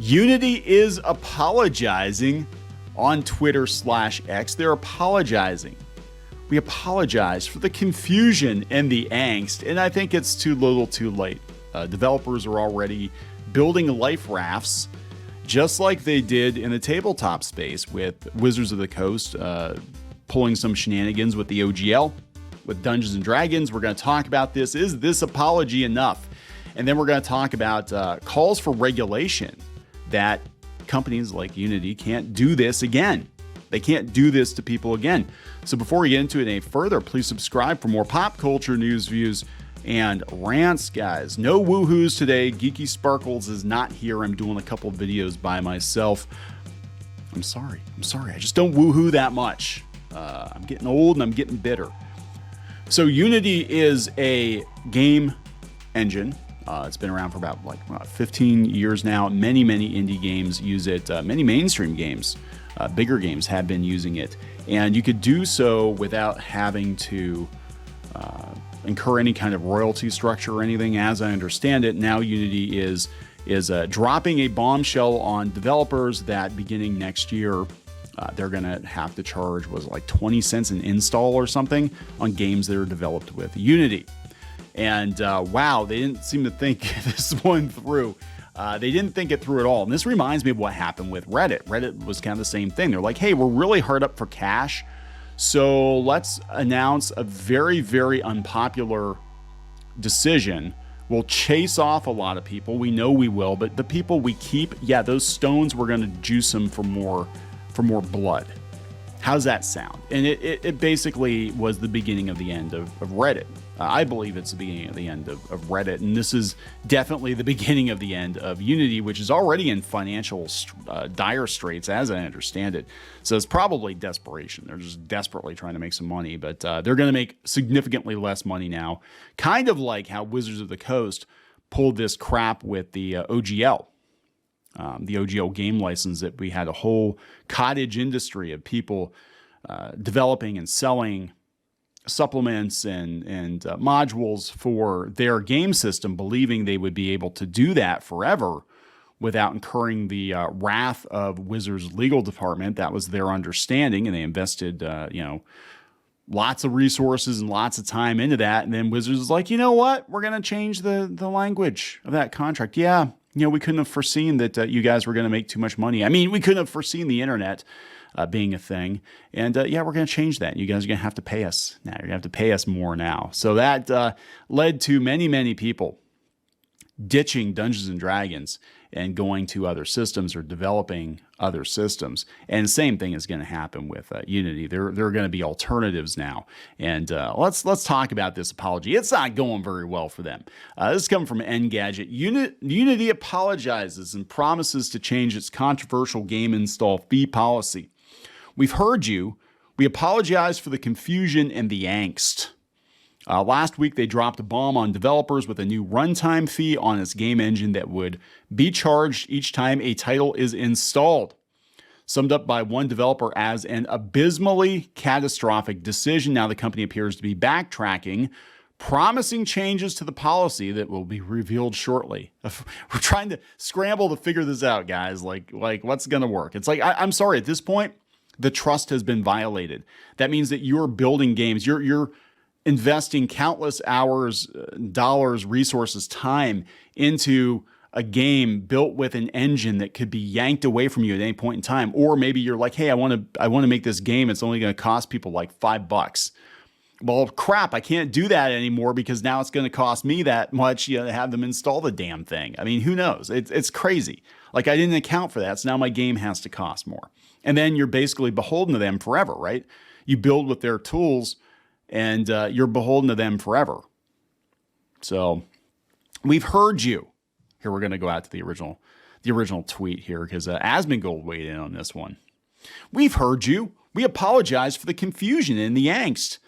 Unity is apologizing on Twitter/X. They're apologizing. We apologize for the confusion and the angst, and I think it's too little too late. Developers are already building life rafts just like they did in the tabletop space with Wizards of the Coast pulling some shenanigans with the OGL, with Dungeons and Dragons. We're going to talk about this. Is this apology enough? And then we're going to talk about calls for regulation that companies like Unity can't do this again. They can't do this to people again. So before we get into it any further, please subscribe for more pop culture news, views, and rants, guys. No woohoos today. Geeky Sparkles is not here. I'm doing a couple of videos by myself. I'm sorry. I just don't woohoo that much. I'm getting old and I'm getting bitter. So Unity is a game engine. It's been around for about 15 years now. Many indie games use it. Many mainstream games, bigger games, have been using it. And you could do so without having to incur any kind of royalty structure or anything. As I understand it, now Unity is dropping a bombshell on developers that beginning next year, they're going to have to charge, 20 cents an install or something on games that are developed with Unity. And wow, they didn't seem to think this one through. They didn't think it through at all. And this reminds me of what happened with Reddit. Reddit was kind of the same thing. They're like, hey, we're really hard up for cash, so let's announce a very unpopular decision. We'll chase off a lot of people. We know we will, but the people we keep, yeah, those stones, we're going to juice them for more blood. How's that sound? And it basically was the beginning of the end of Reddit. I believe it's the beginning of the end of Reddit, and this is definitely the beginning of the end of Unity, which is already in financial dire straits, as I understand it. So it's probably desperation. They're just desperately trying to make some money, but they're going to make significantly less money now, kind of like how Wizards of the Coast pulled this crap with the OGL. The OGL game license, that we had a whole cottage industry of people developing and selling supplements and modules for their game system, believing they would be able to do that forever without incurring the wrath of Wizards' legal department. That was their understanding, and they invested lots of resources and lots of time into that. And then Wizards was like, you know what? We're going to change the language of that contract. Yeah. We couldn't have foreseen that you guys were going to make too much money. I mean, we couldn't have foreseen the internet being a thing. And yeah, we're going to change that. You guys are going to have to pay us now. You're going to have to pay us more now. So that led to many people ditching Dungeons and Dragons and going to other systems or developing other systems. And the same thing is going to happen with Unity. There are going to be alternatives now. And let's talk about this apology. It's not going very well for them. This is coming from Engadget. Unity apologizes and promises to change its controversial game install fee policy. We've heard you. We apologize for the confusion and the angst. Last week, they dropped a bomb on developers with a new runtime fee on its game engine that would be charged each time a title is installed. Summed up by one developer as an abysmally catastrophic decision. Now the company appears to be backtracking, promising changes to the policy that will be revealed shortly. We're trying to scramble to figure this out, guys. Like what's going to work? It's like, I'm sorry, at this point, the trust has been violated. That means that you're building games. You're investing countless hours, dollars, resources, time into a game built with an engine that could be yanked away from you at any point in time. Or maybe you're like, hey, I want to make this game. It's only going to cost people like $5. Well, crap, I can't do that anymore because now it's going to cost me that much, to have them install the damn thing. I mean, who knows? It's crazy. Like, I didn't account for that. So now my game has to cost more. And then you're basically beholden to them forever, right? You build with their tools, and you're beholden to them forever. So we've heard you. Here, we're going to go out to the original tweet here, because Asmongold weighed in on this one. We've heard you. We apologize for the confusion and the angst.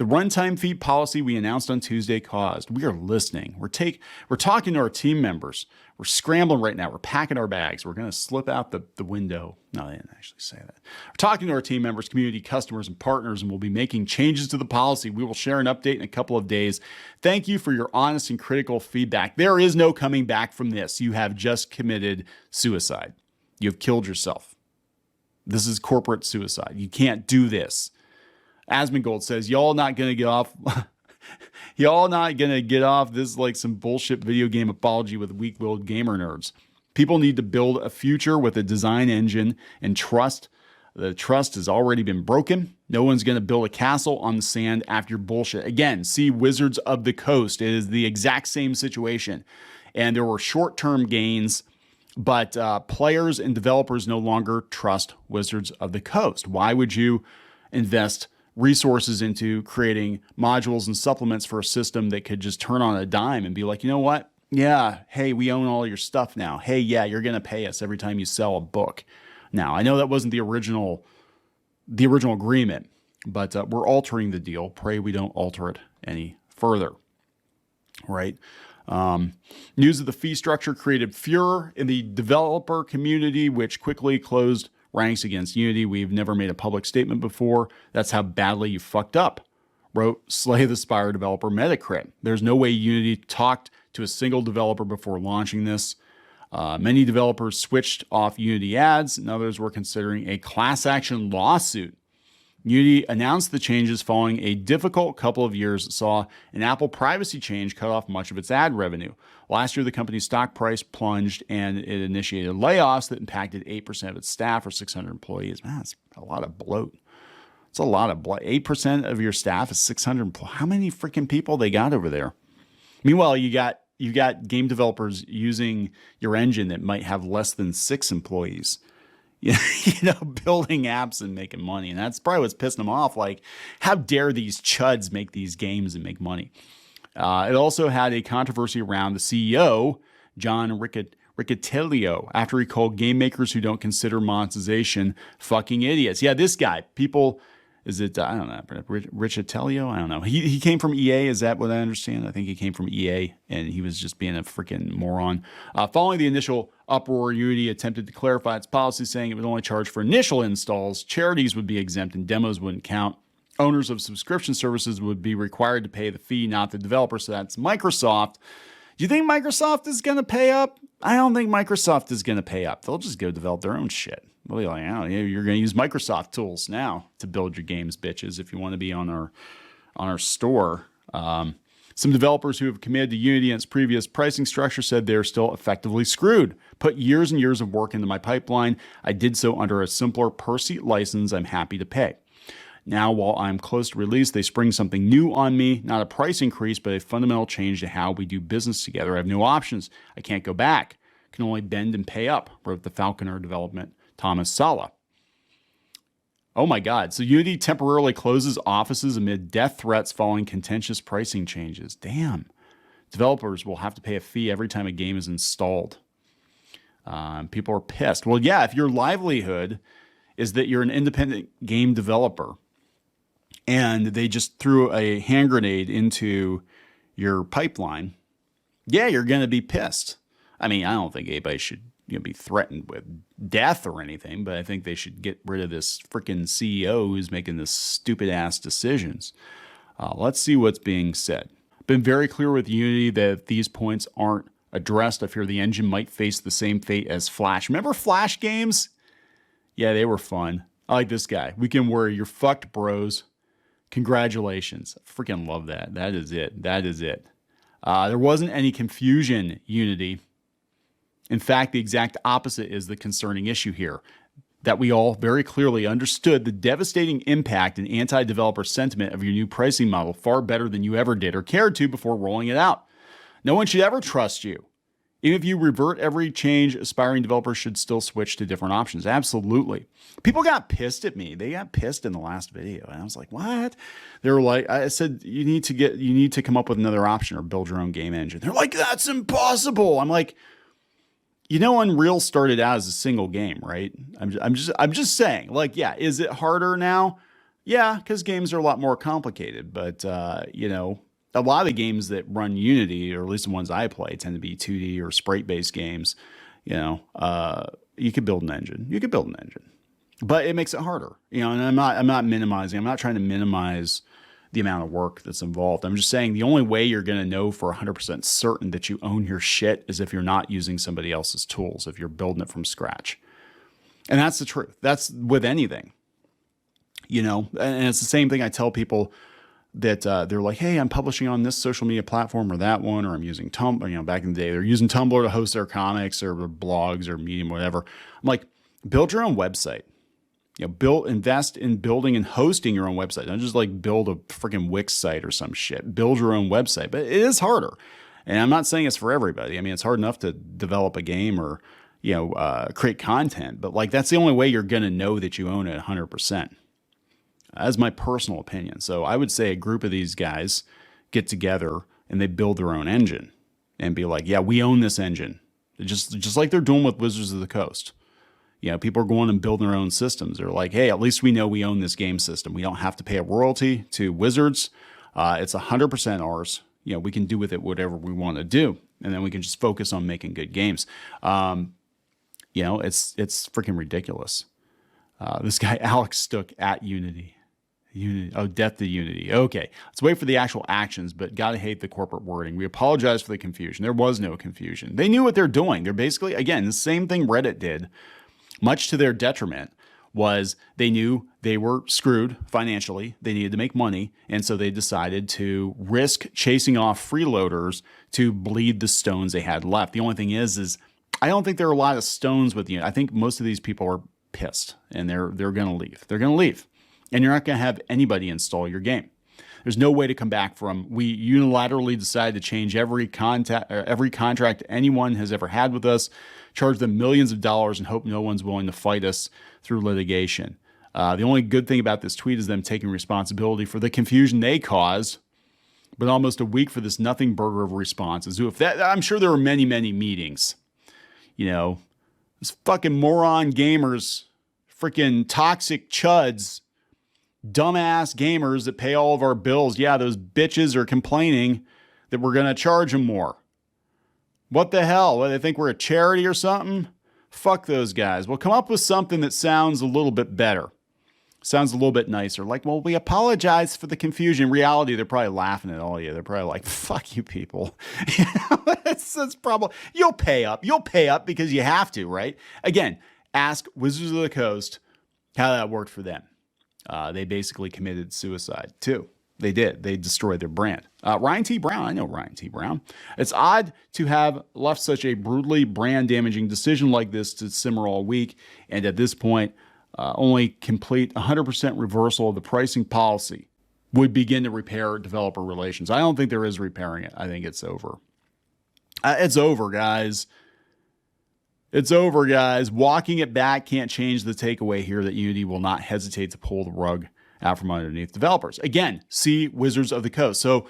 The runtime fee policy we announced on Tuesday caused. We are listening. We're talking to our team members. We're scrambling right now. We're packing our bags. We're going to slip out the window. No, they didn't actually say that. We're talking to our team members, community, customers, and partners, and we'll be making changes to the policy. We will share an update in a couple of days. Thank you for your honest and critical feedback. There is no coming back from this. You have just committed suicide. You have killed yourself. This is corporate suicide. You can't do this. Asmongold says, y'all not going to get off. Y'all not going to get off this like some bullshit video game apology with weak-willed gamer nerds. People need to build a future with a design engine and trust. The trust has already been broken. No one's going to build a castle on the sand after your bullshit. Again, see Wizards of the Coast. It is the exact same situation. And there were short-term gains, but players and developers no longer trust Wizards of the Coast. Why would you invest resources into creating modules and supplements for a system that could just turn on a dime and be like, you know what? Yeah, hey, we own all your stuff now. Hey, yeah, you're going to pay us every time you sell a book. Now, I know that wasn't the original agreement, but we're altering the deal. Pray we don't alter it any further. Right? News of the fee structure created furor in the developer community, which quickly closed ranks against Unity. We've never made a public statement before. That's how badly you fucked up, wrote Slay the Spire developer Metacrit. There's no way Unity talked to a single developer before launching this. Many developers switched off Unity ads, and others were considering a class action lawsuit. Unity announced the changes following a difficult couple of years that saw an Apple privacy change cut off much of its ad revenue. Last year, the company's stock price plunged and it initiated layoffs that impacted 8% of its staff or 600 employees. Man, that's a lot of bloat. It's a lot of bloat. 8% of your staff is 600 employees. How many freaking people they got over there? Meanwhile, you got game developers using your engine that might have less than 6 employees. Building apps and making money. And that's probably what's pissing them off. Like, how dare these chuds make these games and make money? It also had a controversy around the CEO, John Riccitiello, after he called game makers who don't consider monetization fucking idiots. Yeah, this guy. People, is it, I don't know, Riccitiello? I don't know. He came from EA. Is that what I understand? I think he came from EA, and he was just being a freaking moron. Following the initial uproar, Unity attempted to clarify its policy, saying it would only charge for initial installs, charities would be exempt, and demos wouldn't count. Owners of subscription services would be required to pay the fee, not the developer. So that's Microsoft. Do you think Microsoft is going to pay up? I don't think Microsoft is going to pay up. They'll just go develop their own shit. They'll be like, oh, you're going to use Microsoft tools now to build your games, bitches, if you want to be on our store. Some developers who have committed to Unity and its previous pricing structure said they're still effectively screwed. Put years and years of work into my pipeline. I did so under a simpler per-seat license I'm happy to pay. Now, while I'm close to release, they spring something new on me. Not a price increase, but a fundamental change to how we do business together. I have no options. I can't go back. Can only bend and pay up, wrote the Falconer development, Thomas Sala. Oh my God. So Unity temporarily closes offices amid death threats following contentious pricing changes. Damn. Developers will have to pay a fee every time a game is installed. People are pissed. Well, yeah, if your livelihood is that you're an independent game developer and they just threw a hand grenade into your pipeline, yeah, you're going to be pissed. I mean, I don't think anybody should be threatened with death or anything, but I think they should get rid of this freaking CEO who's making this stupid ass decisions. Let's see what's being said. Been very clear with Unity that if these points aren't addressed, I fear the engine might face the same fate as Flash. Remember Flash games? Yeah, they were fun. I like this guy. Weekend Warrior, you're fucked, bros. Congratulations. I freaking love that. That is it. That is it. There wasn't any confusion, Unity. In fact, the exact opposite is the concerning issue here. That we all very clearly understood the devastating impact and anti-developer sentiment of your new pricing model far better than you ever did or cared to before rolling it out. No one should ever trust you. Even if you revert every change, aspiring developers should still switch to different options. Absolutely. People got pissed at me. They got pissed in the last video. And I was like, what? They were like, I said, you need to come up with another option or build your own game engine. They're like, that's impossible. I'm like, Unreal started out as a single game, right? I'm just saying, like, yeah, is it harder now? Yeah, because games are a lot more complicated. But, a lot of the games that run Unity, or at least the ones I play, tend to be 2D or sprite-based games. You could build an engine. You could build an engine. But it makes it harder. And I'm not minimizing. I'm not trying to minimize the amount of work that's involved. I'm just saying the only way you're going to know for 100% certain that you own your shit is if you're not using somebody else's tools, if you're building it from scratch. And that's the truth. That's with anything. And it's the same thing I tell people that they're like, hey, I'm publishing on this social media platform or that one, or I'm using Tumblr. Back in the day, they're using Tumblr to host their comics or their blogs or Medium, whatever. I'm like, build your own website. Invest in building and hosting your own website. Don't just like build a freaking Wix site or some shit. Build your own website, but it is harder. And I'm not saying it's for everybody. I mean, it's hard enough to develop a game or, create content, but like, that's the only way you're going to know that you own it 100%. That's my personal opinion. So I would say a group of these guys get together and they build their own engine and be like, yeah, we own this engine. Just like they're doing with Wizards of the Coast. People are going and building their own systems. They're like, hey, at least we know we own this game system. We don't have to pay a royalty to Wizards. It's 100% ours. We can do with it whatever we want to do. And then we can just focus on making good games. It's freaking ridiculous. This guy, Alex Stook at Unity. Death to Unity. Okay, let's wait for the actual actions, but gotta hate the corporate wording. We apologize for the confusion. There was no confusion. They knew what they're doing. They're basically, again, the same thing Reddit did, much to their detriment, was they knew they were screwed financially. They needed to make money, and so they decided to risk chasing off freeloaders to bleed the stones they had left. The only thing is I don't think there are a lot of stones with Unity. I think most of these people are pissed, and they're going to leave. They're going to leave. And you're not going to have anybody install your game. There's no way to come back from, we unilaterally decided to change every contract anyone has ever had with us, charge them millions of dollars, and hope no one's willing to fight us through litigation. The only good thing about this tweet is them taking responsibility for the confusion they caused, but almost a week for this nothing burger of responses. I'm sure there were many, many meetings. These fucking moron gamers, freaking toxic chuds, dumbass gamers that pay all of our bills. Yeah, those bitches are complaining that we're going to charge them more. What the hell? What, they think we're a charity or something? Fuck those guys. We'll come up with something that sounds a little bit better. Sounds a little bit nicer. Like, well, we apologize for the confusion. In reality, they're probably laughing at all of you. They're probably like, fuck you people. That's probably, you'll pay up. You'll pay up because you have to, right? Again, ask Wizards of the Coast how that worked for them. They basically committed suicide too. They did. They destroyed their brand. Ryan T. Brown. I know Ryan T. Brown. It's odd to have left such a brutally brand damaging decision like this to simmer all week. And at this point, only complete 100% reversal of the pricing policy would begin to repair developer relations. I don't think there is repairing it. I think it's over. It's over, guys. It's over, guys. Walking it back can't change the takeaway here that Unity will not hesitate to pull the rug out from underneath developers. Again, see Wizards of the Coast. So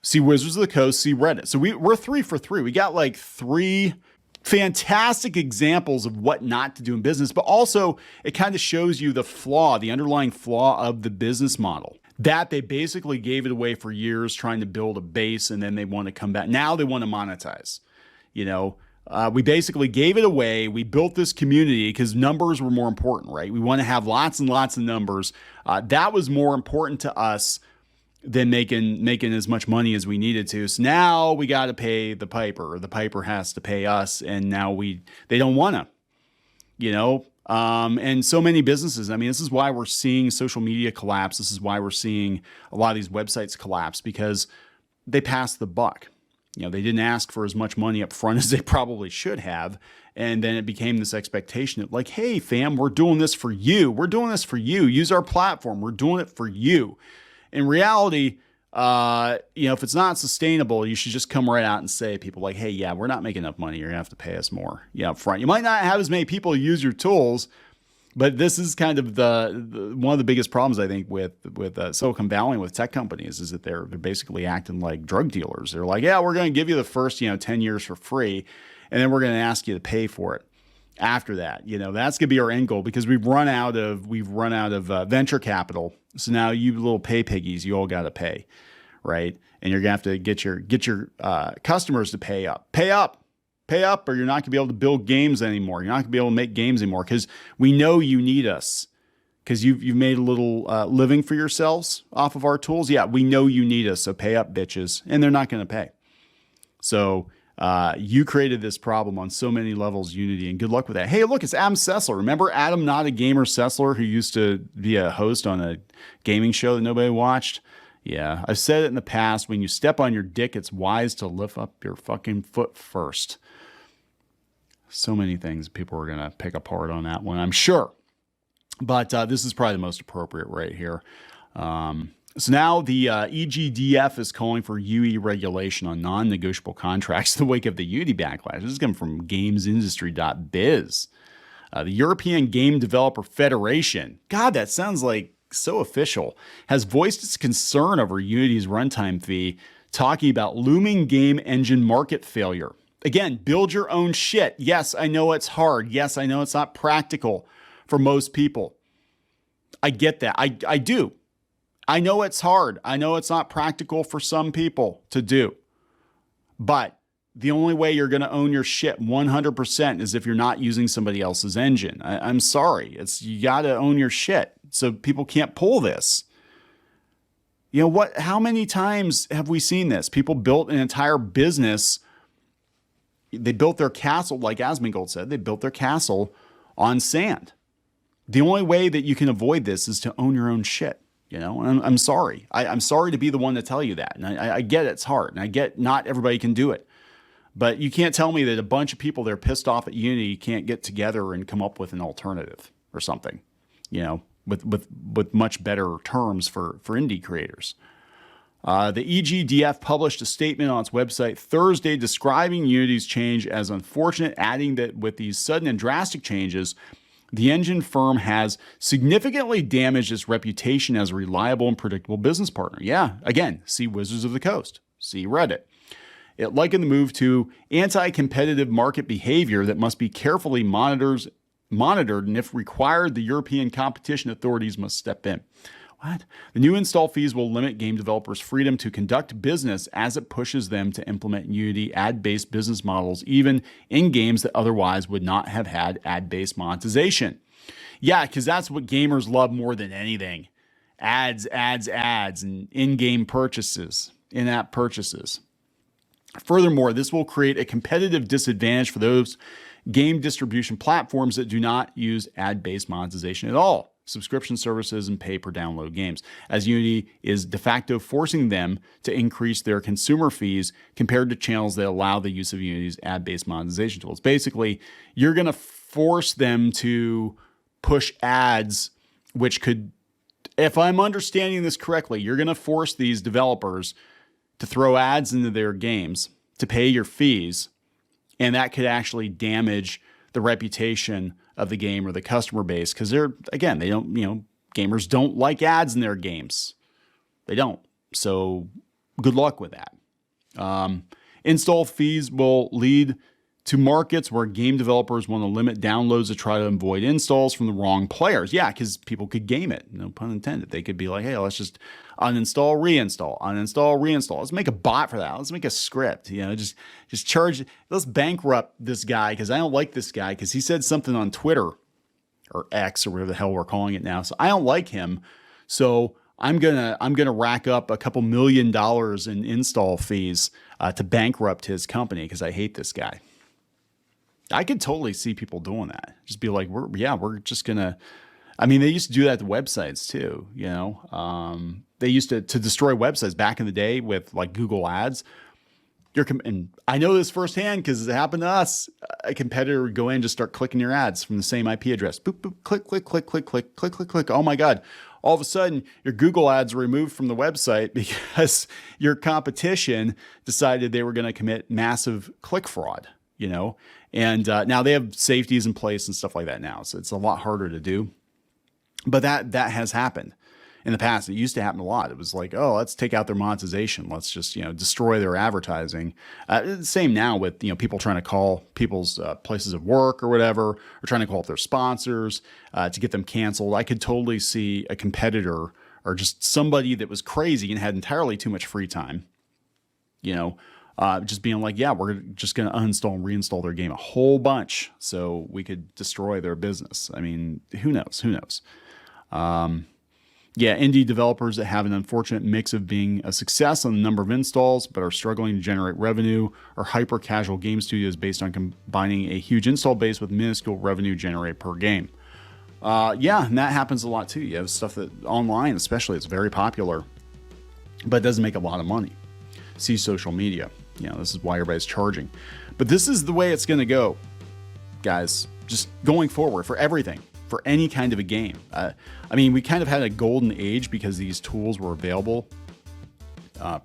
see Wizards of the Coast, see Reddit. So we're 3 for 3. We got like 3 fantastic examples of what not to do in business, but also it kind of shows you the flaw, the underlying flaw of the business model. That they basically gave it away for years trying to build a base, and then they want to come back. Now they want to monetize. We basically gave it away. We built this community because numbers were more important, right? We want to have lots and lots of numbers. That was more important to us than making as much money as we needed to. So now we got to pay the piper, or the piper has to pay us. And now they don't want to, and so many businesses. I mean, this is why we're seeing social media collapse. This is why we're seeing a lot of these websites collapse, because they passed the buck. They didn't ask for as much money up front as they probably should have. And then it became this expectation of like, hey, fam, we're doing this for you. We're doing this for you. Use our platform. We're doing it for you. In reality, if it's not sustainable, you should just come right out and say people like, hey, yeah, we're not making enough money. You're going to have to pay us more up front. You might not have as many people use your tools, but this is kind of the one of the biggest problems, I think, with Silicon Valley, with tech companies, is that they're basically acting like drug dealers. They're like, yeah, we're going to give you the first 10 years for free, and then we're going to ask you to pay for it. after that. You know, that's gonna be our end goal, because we've run out of venture capital. So now you little pay piggies, you all got to pay, right? And you're gonna have to get your customers to pay up, or you're not gonna be able to build games anymore. You're not gonna be able to make games anymore, because we know you need us, because you've made a little living for yourselves off of our tools. Yeah, we know you need us, so pay up, bitches. And they're not gonna pay. So you created this problem on so many levels, Unity, and good luck with that. Hey, look, it's Adam Sessler. Remember Adam Not a Gamer Sessler, who used to be a host on a gaming show that nobody watched? Yeah, I've said it in the past. When you step on your dick, it's wise to lift up your fucking foot first. So many things people are going to pick apart on that one, I'm sure. But this is probably the most appropriate right here. So now the EGDF is calling for UE regulation on non-negotiable contracts in the wake of the Unity backlash. This is coming from gamesindustry.biz. The European Game Developer Federation, God, that sounds like so official, has voiced its concern over Unity's runtime fee, talking about looming game engine market failure. Again, build your own shit. Yes, I know it's hard. Yes, I know it's not practical for most people. I get that. I do. I know it's hard. I know it's not practical for some people to do. But the only way you're going to own your shit 100% is if you're not using somebody else's engine. I'm sorry. You got to own your shit, so people can't pull this. You know what? How many times have we seen this? People built an entire business. They built their castle, like Asmongold said, they built their castle on sand. The only way that you can avoid this is to own your own shit. You know, and I'm sorry. I'm sorry to be the one to tell you that. And I get it's hard, and I get not everybody can do it. But you can't tell me that a bunch of people that are pissed off at Unity can't get together and come up with an alternative or something, you know, with much better terms for indie creators. The EGDF published a statement on its website Thursday describing Unity's change as unfortunate, adding that with these sudden and drastic changes, the engine firm has significantly damaged its reputation as a reliable and predictable business partner. Yeah, again, see Wizards of the Coast, see Reddit. It likened the move to anti-competitive market behavior that must be carefully monitored, and if required, the European competition authorities must step in. What? The new install fees will limit game developers' freedom to conduct business as it pushes them to implement Unity ad-based business models, even in games that otherwise would not have had ad-based monetization. Yeah, because that's what gamers love more than anything. Ads, and in-game purchases, in-app purchases. Furthermore, this will create a competitive disadvantage for those game distribution platforms that do not use ad-based monetization at all, subscription services and pay-per-download games, as Unity is de facto forcing them to increase their consumer fees compared to channels that allow the use of Unity's ad-based monetization tools. Basically, you're going to force them to push ads, which could, if I'm understanding this correctly, you're going to force these developers to throw ads into their games to pay your fees, and that could actually damage the reputation of the game or the customer base, because they don't, gamers don't like ads in their games. They don't. So good luck with that. Install fees will lead to markets where game developers want to limit downloads to try to avoid installs from the wrong players. Yeah, because people could game it. No pun intended. They could be like, hey, let's just uninstall, reinstall. Let's make a bot for that. Let's make a script. Just charge. Let's bankrupt this guy because I don't like this guy because he said something on Twitter or X or whatever the hell we're calling it now. So I don't like him. So I'm gonna rack up a couple $1 million in install fees to bankrupt his company because I hate this guy. I could totally see people doing that. Just be like, we're just gonna. I mean, they used to do that to websites too. They used to destroy websites back in the day with like Google Ads. And I know this firsthand because it happened to us. A competitor would go in and just start clicking your ads from the same IP address. Boop, boop, click, click, click, click, click, click, click, click. Oh my God. All of a sudden, your Google ads were removed from the website because your competition decided they were going to commit massive click fraud, And now they have safeties in place and stuff like that now. So it's a lot harder to do. But that has happened. In the past, it used to happen a lot. It was like, oh, let's take out their monetization. Let's just, destroy their advertising. Same now with, people trying to call people's places of work or whatever, or trying to call up their sponsors to get them canceled. I could totally see a competitor or just somebody that was crazy and had entirely too much free time, just being like, yeah, we're just going to uninstall and reinstall their game a whole bunch so we could destroy their business. I mean, who knows? Yeah, indie developers that have an unfortunate mix of being a success on the number of installs, but are struggling to generate revenue, or hyper casual game studios based on combining a huge install base with minuscule revenue generated per game. Yeah, and that happens a lot too. You have stuff that online, especially, it's very popular, but it doesn't make a lot of money. See social media. This is why everybody's charging. But this is the way it's going to go, guys, just going forward for everything. For any kind of a game. We kind of had a golden age because these tools were available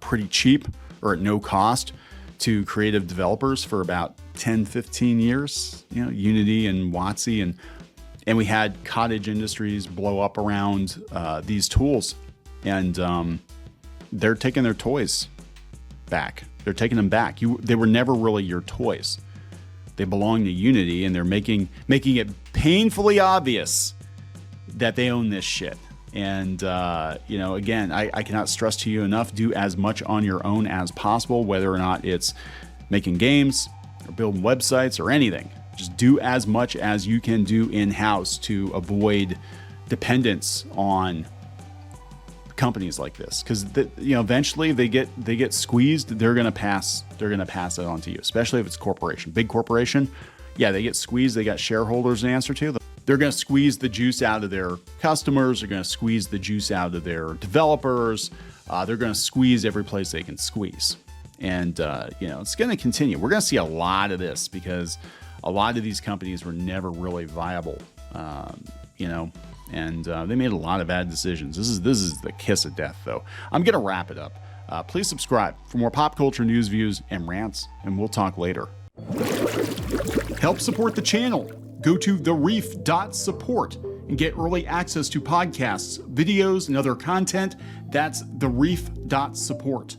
pretty cheap or at no cost to creative developers for about 10, 15 years, Unity and WotC, and we had cottage industries blow up around these tools, and they're taking their toys back. They're taking them back. They were never really your toys. They belong to Unity, and they're making it painfully obvious that they own this shit. And, again, I cannot stress to you enough, do as much on your own as possible, whether or not it's making games or building websites or anything. Just do as much as you can do in-house to avoid dependence on companies like this, because eventually they get squeezed. They're gonna pass it on to you, especially if it's big corporation. Yeah, they get squeezed. They got shareholders to answer to. They're gonna squeeze the juice out of their customers. They're gonna squeeze the juice out of their developers. They're gonna squeeze every place they can squeeze, and it's gonna continue. We're gonna see a lot of this because a lot of these companies were never really viable, and they made a lot of bad decisions. This is the kiss of death, though. I'm going to wrap it up. Please subscribe for more pop culture news, views, and rants, and we'll talk later. Help support the channel. Go to thereef.support and get early access to podcasts, videos, and other content. That's thereef.support.